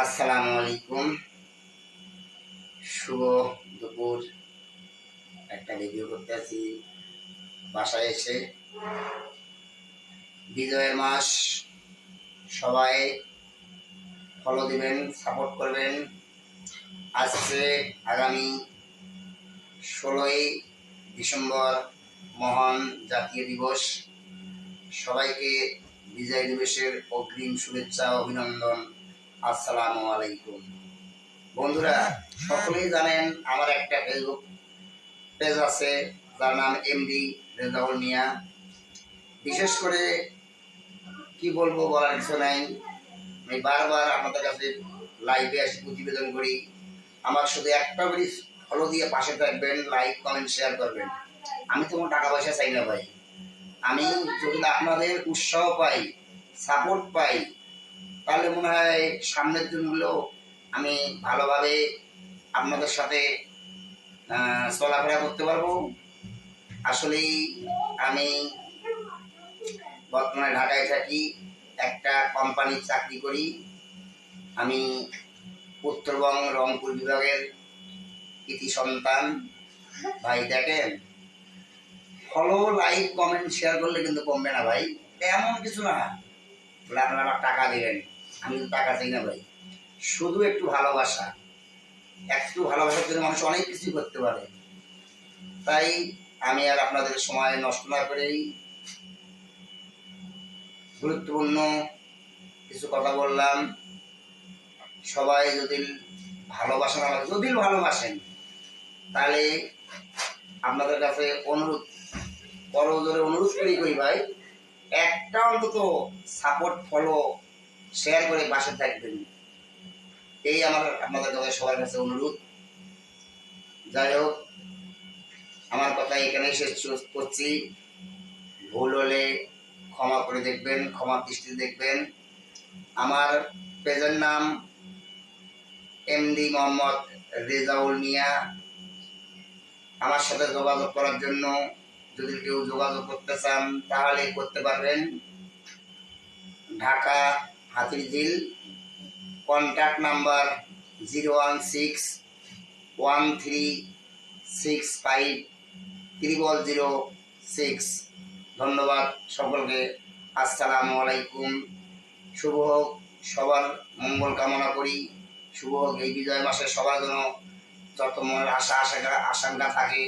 আসসালামু আলাইকুম। শুভ দুপুর। একটা ভিডিও করতে আছি বাসায় এসে। বিজয়ের মাস, সবাই ফলো দিবেন, সাপোর্ট করবেন। আজকে আগামী 16ই ডিসেম্বর মহান জাতীয় দিবস। সবাইকে বিজয় দিবসের অগ্রিম শুভেচ্ছা অভিনন্দন। আসসালামু আলাইকুম। বন্ধুরা, সকলেই জানেন আমার একটা ফেসবুক পেজ আছে যার নাম এমডি রেজাউল মিয়া। বিশেষ করে কি বলবো, বলার কিছু নাই। আমি বারবার আপনাদের কাছে লাইভে আসি, প্রতিবেদন করি। আমার শুধু একটা করে ফলো দিয়ে পাশে থাকবেন, লাইক কমেন্ট শেয়ার করবেন। আমি তো কোনো টাকা পয়সা চাই না ভাই। আমি যদি আপনাদের উৎসাহ পাই, সাপোর্ট পাই, তাহলে মনে হয় সামনের দিনগুলো আমি ভালোভাবে আপনাদের সাথে চলাফেরা করতে পারবো। আসলেই আমি বর্তমানে ঢাকায় থাকি, একটা কোম্পানির চাকরি করি। আমি উত্তরবঙ্গ রংপুর বিভাগের কৃতি সন্তান। ভাই দেখেন, ফলো লাইক কমেন্ট শেয়ার করলে কিন্তু কমবে না ভাই। এমন কিছু না বলে আপনারা আমার টাকা দেবেন। আমি কিন্তু টাকা চাই না ভাই, শুধু একটু ভালোবাসা। একটু ভালোবাসার জন্য মানুষ অনেক কিছু করতে পারে। তাই আমি আর আপনাদের সময় নষ্ট না করেই গুরুত্বপূর্ণ কিছু কথা বললাম। সবাই যদি ভালোবাসেন তাহলে আপনাদের কাছে অনুরোধ করি ভাই, একটা অন্তত সাপোর্ট ফলো শেয়ার করে পাশে থাকবেন। এই আমার আপনাদের কাছে সবার কাছে অনুরোধ। যাই হোক, আমার কথা এখানেই শেষ করছি। ভুল হলে ক্ষমা করে দেখবেন, ক্ষমা দৃষ্টিতে দেখবেন। আমার পেজের নাম এমডি মোহাম্মদ রেজাউল মিয়া। আমার সাথে যোগাযোগ করার জন্য যদি কেউ যোগাযোগ করতে চান তাহলে করতে পারবেন। Dhaka Hatirjheel, contact number 01613650006। ধন্যবাদ সকলকে। আসসালামু আলাইকুম। শুভ হোক, সবার মঙ্গল কামনা করি। শুভ হোক এই বিজয় মাসে সবার জন্য যত মনের আশঙ্কা থাকে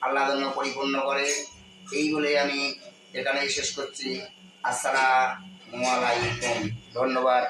আল্লাহ যেন পরিপূর্ণ করে। এই বলে আমি এখানেই শেষ করছি। আসসালামু আলাইকুম। ধন্যবাদ।